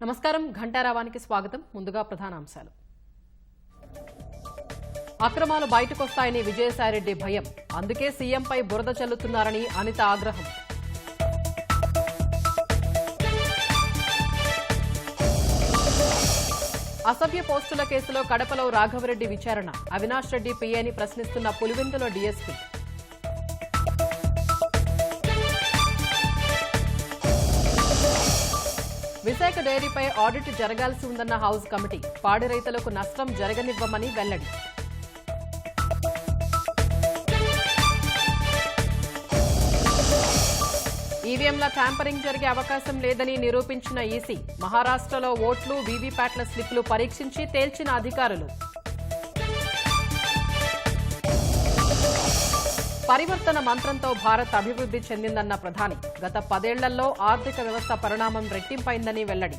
నమస్కారం ఘంటారావానికి స్వాగతం. ముందుగా ప్రధానాంశాలు. అక్రమాలు బయటకొస్తాయని విజయసాయిరెడ్డి భయం, అందుకే సీఎంపై బురద చల్లుతున్నారని అనిత ఆగ్రహం. అసభ్య పోస్టుల కేసులో కడపలో రాఘవరెడ్డి విచారణ, అవినాష్ రెడ్డి పీఏని ప్రశ్నిస్తున్న పులివెందుల డీఎస్పీ. విశాఖ డైరీపై ఆడిట్ జరగాల్సి ఉందన్న హౌస్ కమిటీ, పాడి రైతులకు నష్టం జరగనివ్వమని వెల్లడి. ఈవీఎంల ట్యాంపరింగ్ జరిగే అవకాశం లేదని నిరూపించిన ఈసీ, మహారాష్ట్రలో ఓట్లు వీవీప్యాట్ల స్లిప్లు పరీక్షించి తేల్చిన అధికారులు. పరివర్తన మంత్రంతో భారత్ అభివృద్ధి చెందిందన్న ప్రధాని, గత 10 ఏళ్లలో ఆర్థిక వ్యవస్థ పరిణామం రెట్టింపైందని వెల్లడి.